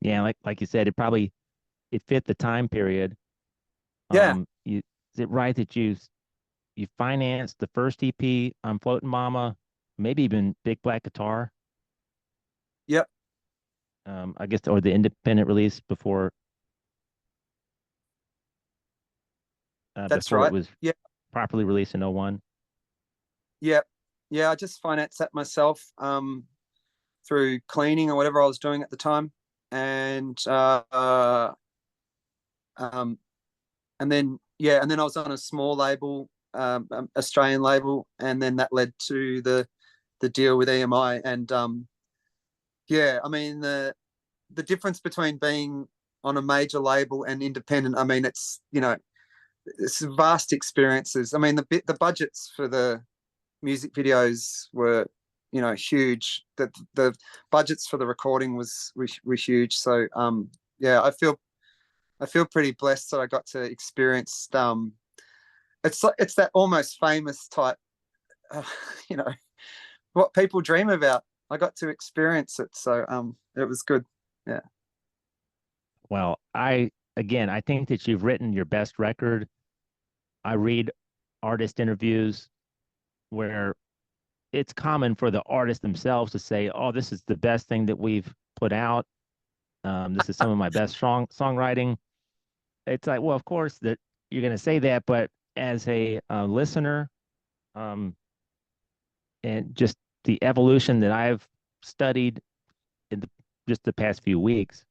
Yeah, like you said, it fit the time period. Yeah. Is it right that you financed the first EP on Floating Mama, maybe even Big Black Guitar? Yep. I guess, or the independent release before. That's before right. it was properly released in 01. Yeah. Yeah. I just financed that myself through cleaning or whatever I was doing at the time. And then I was on a small label, Australian label, and then that led to the deal with EMI. And yeah, I mean the difference between being on a major label and independent, I mean, it's, you know, it's vast experiences. I mean, the budgets for the music videos were, you know, huge. The budgets for the recording were huge. So yeah, I feel pretty blessed that I got to experience. It's that almost famous type, you know, what people dream about. I got to experience it, so it was good. Yeah. Well, I think that you've written your best record. I read artist interviews where it's common for the artists themselves to say, "Oh, this is the best thing that we've put out. This is some of my best songwriting." It's like, well, of course that you're going to say that, but as a listener, and just the evolution that I've studied in just the past few weeks,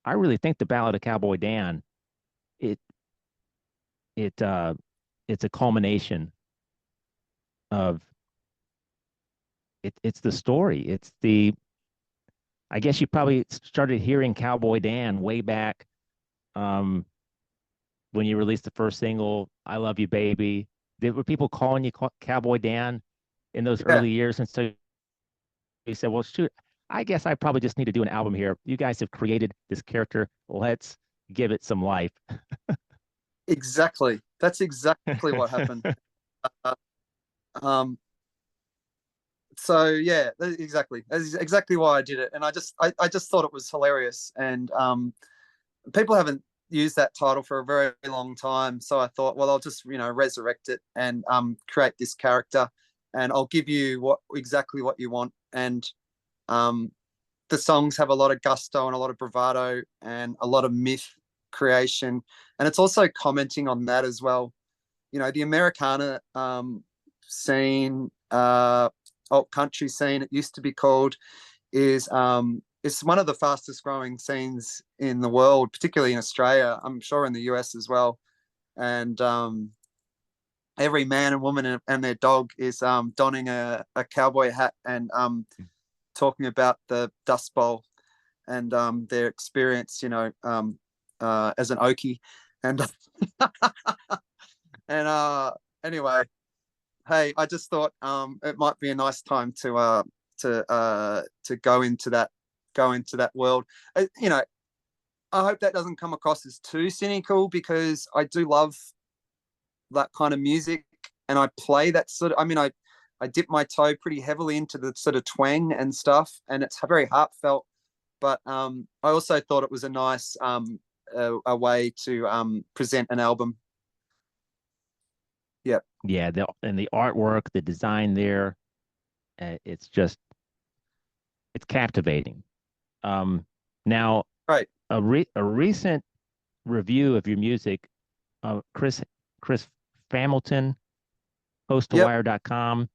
I really think the Ballad of Cowboy Dan, it it's a culmination of it's the story. I guess you probably started hearing Cowboy Dan way back when you released the first single, "I Love You, Baby." Were people calling you Cowboy Dan in those Yeah. early years? And so you said, "Well, shoot, I guess I probably just need to do an album here. You guys have created this character. Let's give it some life." Exactly. That's exactly what happened. So yeah, exactly. That's exactly why I did it, and I just thought it was hilarious, and people haven't used that title for a very long time, so I thought, well, I'll just, you know, resurrect it and create this character, and I'll give you exactly what you want. And the songs have a lot of gusto and a lot of bravado and a lot of myth creation, and it's also commenting on that as well. the Americana scene, alt country scene, it used to be called, is it's one of the fastest growing scenes in the world, particularly in Australia. I'm sure in the US as well. And every man and woman and their dog is donning a cowboy hat and talking about the Dust Bowl and their experience, as an Okie. And and anyway, hey, I just thought it might be a nice time to go into that world. I hope that doesn't come across as too cynical, because I do love that kind of music, and I play that sort of. I mean, I dip my toe pretty heavily into the sort of twang and stuff, and it's very heartfelt. But I also thought it was a nice a way to present an album. Yeah. Yeah, and the artwork, the design there, it's captivating. Now, Right. a recent review of your music, Chris Familton, host to Yep. wire.com.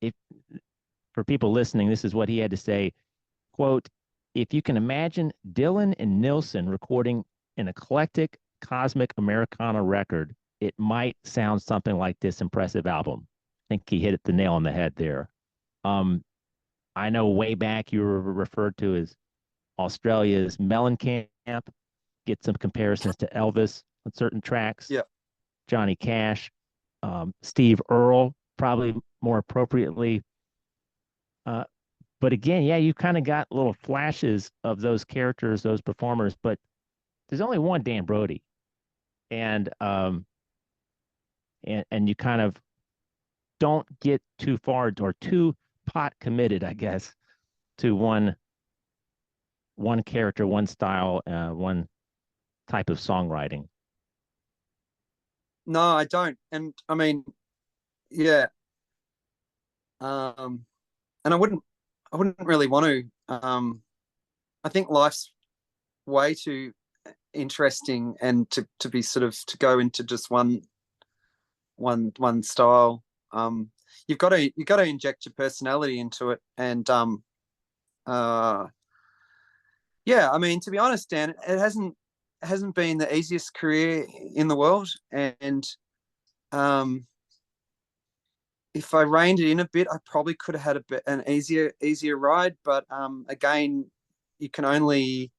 If for people listening, this is what he had to say. Quote, if you can imagine Dylan and Nilsson recording an eclectic cosmic Americana record, it might sound something like this impressive album. I think he hit the nail on the head there. I know way back you were referred to as Australia's Mellencamp. Get some comparisons to Elvis on certain tracks. Yeah. Johnny Cash, Steve Earle, probably more appropriately. But again, yeah, you kind of got little flashes of those characters, those performers, but there's only one Dan Brodie, and you kind of don't get too far or too pot committed, I guess, to one character, one style, one type of songwriting. No, I don't. And I mean, yeah. And I wouldn't really want to. I think life's way too interesting, and to be sort of to go into just one style. You've got to inject your personality into it, and yeah. I mean, to be honest, Dan, it hasn't been the easiest career in the world, and if I reined it in a bit, I probably could have had an easier ride. But again, you can only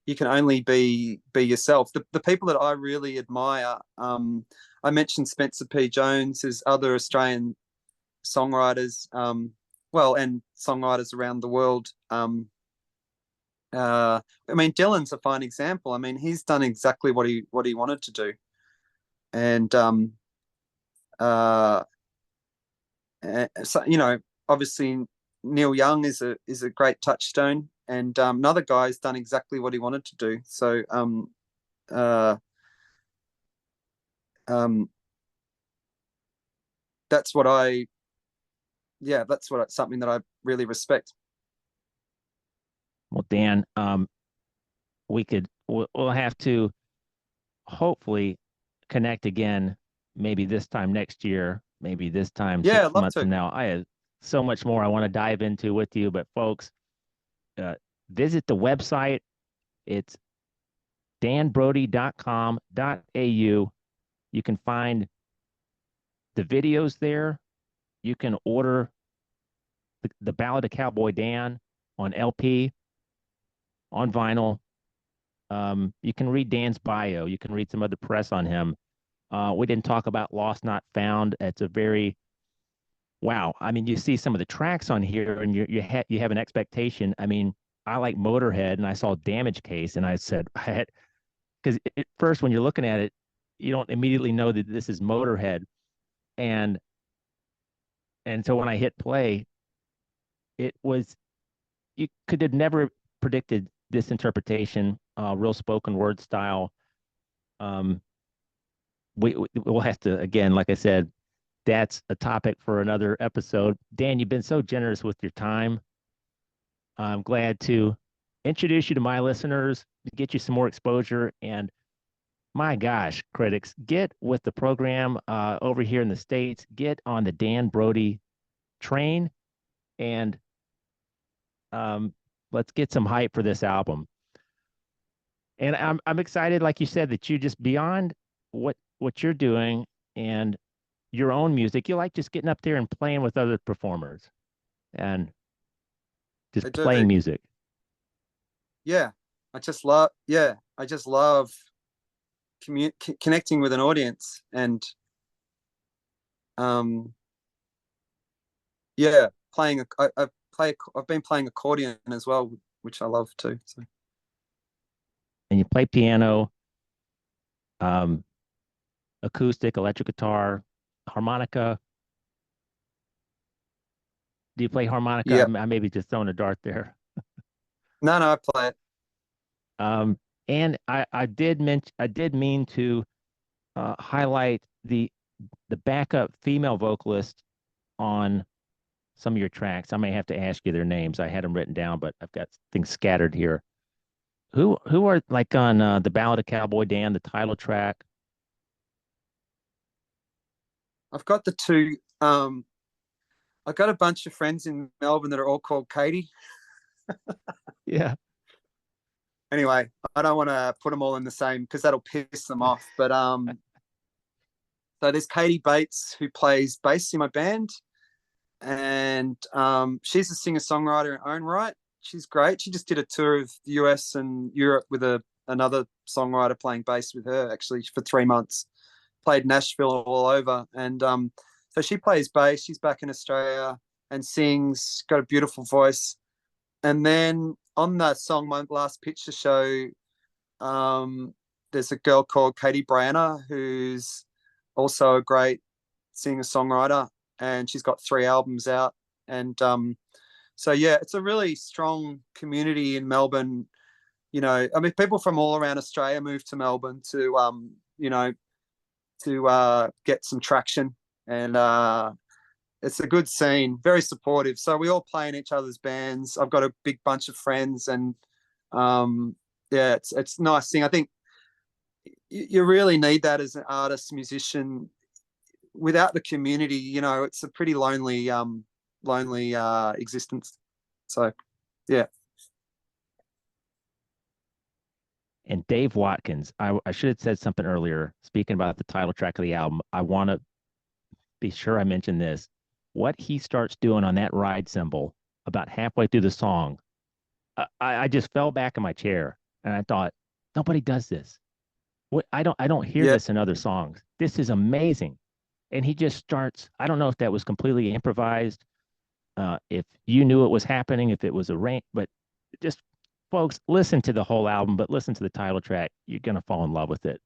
be yourself. The people that I really admire, I mentioned Spencer P. Jones, there's other Australian songwriters, well, and songwriters around the world. I mean, Dylan's a fine example. I mean, he's done exactly what he wanted to do, and uh, so obviously Neil Young is a great touchstone, and another guy's done exactly what he wanted to do. So uh, um, that's what something that I really respect. Well, Dan, we'll have to hopefully connect again, maybe this time next year, maybe this time Yeah, 6 I'd love months to. from now. I have so much more I want to dive into with you, but folks, visit the website. It's danbrodie.com.au. You can find the videos there. You can order the Ballad of Cowboy Dan on LP, on vinyl. You can read Dan's bio. You can read some other press on him. We didn't talk about Lost Not Found. It's a very wow. I mean, you see some of the tracks on here, and you have an expectation. I mean, I like Motorhead, and I saw Damage Case, and I said, because at first when you're looking at it, you don't immediately know that this is Motorhead, and so when I hit play, it was you could have never predicted this interpretation, real spoken word style. We'll have to, again, like I said, that's a topic for another episode. Dan, you've been so generous with your time. I'm glad to introduce you to my listeners, get you some more exposure. And My gosh, critics, get with the program over here in the States. Get on the Dan Brodie train and um, let's get some hype for this album. And I'm excited, like you said, that you just beyond what you're doing and your own music, you like just getting up there and playing with other performers and I just playing do. music. Yeah. I just love connecting with an audience and um yeah, I've been playing accordion as well, which I love too. So And you play piano, um, acoustic, electric guitar, harmonica. Do you play harmonica? yeah. I maybe just throwing a dart there. No, I play it. Um, and I did mean to highlight the backup female vocalist on some of your tracks. I may have to ask you their names. I had them written down, but I've got things scattered here. Who are like on the Ballad of Cowboy Dan, the title track? I've got the two. I've got a bunch of friends in Melbourne that are all called Katie. Yeah, Anyway, I don't want to put them all in the same because that'll piss them off. But so there's Katie Bates who plays bass in my band, and she's a singer-songwriter in her own right. She's great. She just did a tour of the US and Europe with another songwriter playing bass with her actually for 3 months. Played Nashville all over, and so she plays bass. She's back in Australia and sings. Got a beautiful voice. And then on that song, my last picture show, there's a girl called Katie Brianna who's also a great singer-songwriter, and she's got 3 albums out. And so yeah, it's a really strong community in Melbourne. You know, I mean, people from all around Australia move to Melbourne to you know, to get some traction, and it's a good scene, very supportive. So we all play in each other's bands. I've got a big bunch of friends, and yeah, it's a nice thing. I think you really need that as an artist, musician. Without the community, you know, it's a pretty lonely existence. So, yeah. and Dave Watkins. I should have said something earlier. Speaking about the title track of the album, I want to be sure I mention this. What he starts doing on that ride cymbal about halfway through the song, I just fell back in my chair and I thought, nobody does this. What I don't hear Yeah. this in other songs. This is amazing. And he just starts. I don't know if that was completely improvised, if you knew it was happening, if it was arranged, but just folks, listen to the whole album, but listen to the title track. You're gonna fall in love with it.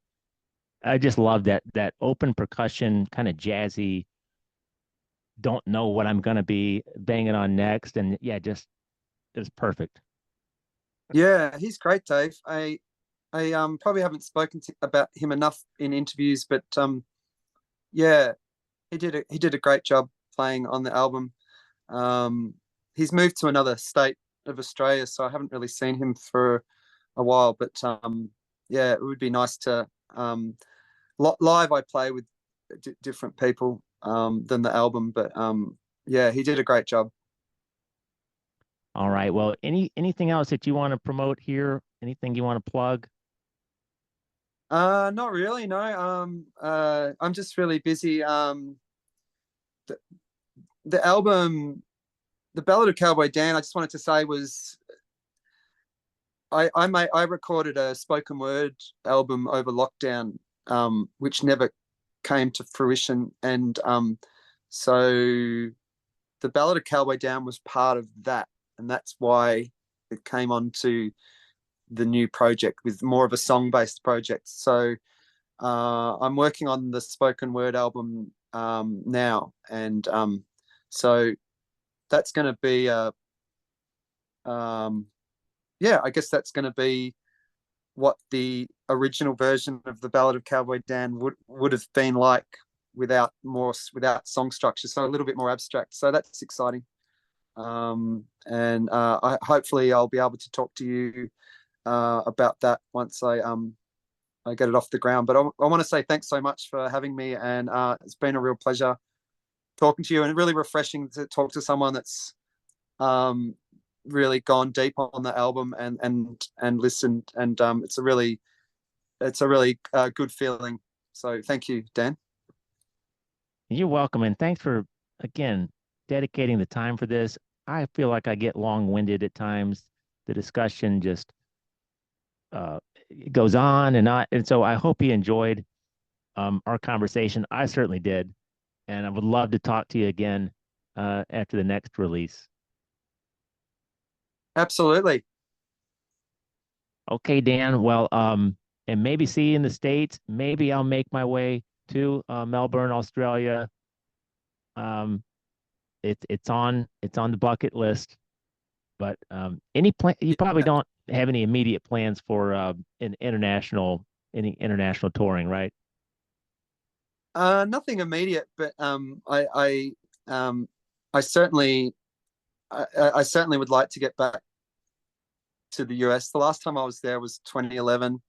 I just love that open percussion, kind of jazzy. Don't know what I'm gonna be banging on next, and yeah, just it's perfect. Yeah, he's great, Dave. I probably haven't spoken about him enough in interviews, but yeah, he did a great job playing on the album. He's moved to another state of Australia, so I haven't really seen him for a while. But yeah, it would be nice to live. I play with different people than the album, but yeah, he did a great job. All right. Well, anything else that you want to promote here? Anything you want to plug? Not really, no. I'm just really busy. The, the album, The Ballad of Cowboy Dan, I just wanted to say was I recorded a spoken word album over lockdown, which never came to fruition, and so The Ballad of Cowboy Dan was part of that, and that's why it came on to the new project with more of a song-based project. So I'm working on the spoken word album now, and so that's going to be yeah, I guess that's going to be what the original version of the Ballad of Cowboy Dan would have been like without song structure, so a little bit more abstract. So that's exciting, and hopefully I'll be able to talk to you about that once I get it off the ground. But I want to say thanks so much for having me, and it's been a real pleasure talking to you, and really refreshing to talk to someone that's really gone deep on the album and listened, and it's a really good feeling. So thank you, Dan. You're welcome, and thanks for again dedicating the time for this. I feel like I get long-winded at times. The discussion just goes on and on, and so I hope you enjoyed our conversation. I certainly did, and I would love to talk to you again after the next release. Absolutely. Okay, Dan. Well, and maybe see you in the States. Maybe I'll make my way to Melbourne, Australia. Um, it's on the bucket list. But any plan? You probably don't have any immediate plans for any international touring, right? Nothing immediate, but I certainly I certainly would like to get back to the US. The last time I was there was 2011.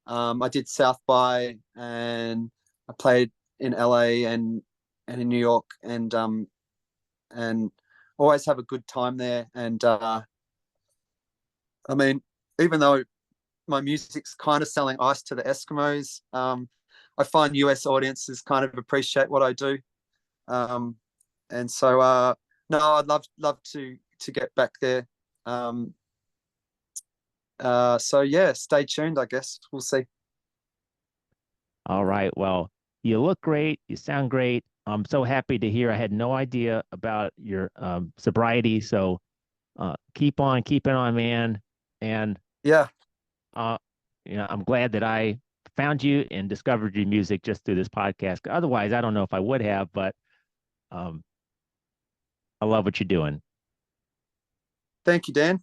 I did South by, and I played in LA and in New York, and always have a good time there. And I mean, even though my music's kind of selling ice to the Eskimos, I find US audiences kind of appreciate what I do. Um, and so no, I'd love to get back there. So yeah, stay tuned. I guess we'll see. All right. Well, you look great. You sound great. I'm so happy to hear. I had no idea about your sobriety. So keep on keeping on, man. And Yeah, uh, I'm glad that I found you and discovered your music just through this podcast. Otherwise, I don't know if I would have, but um, I love what you're doing. thank you, Dan.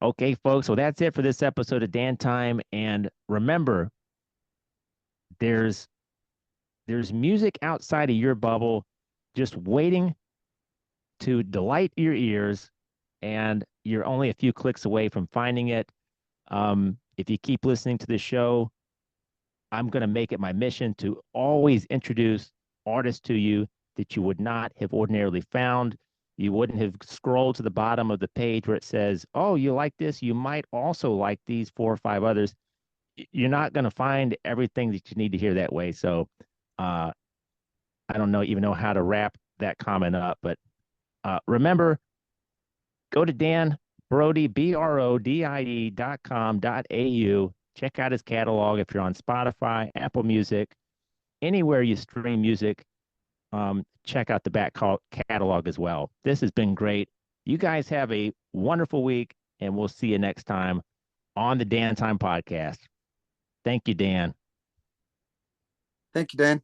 Okay, folks. So that's it for this episode of Dan Time. And remember, there's there's music outside of your bubble just waiting to delight your ears, and you're only a few clicks away from finding it. If you keep listening to the show, I'm going to make it my mission to always introduce artists to you that you would not have ordinarily found. You wouldn't have scrolled to the bottom of the page where it says, "Oh, you like this? You might also like these four or five others." You're not going to find everything that you need to hear that way. So, uh, I don't even know how to wrap that comment up, but remember, go to Dan Brodie, BRODIE.com.au. Check out his catalog if you're on Spotify, Apple Music, anywhere you stream music. Check out the back catalog as well. This has been great. You guys have a wonderful week, and we'll see you next time on the Dan Time Podcast. Thank you, Dan. Thank you, Dan.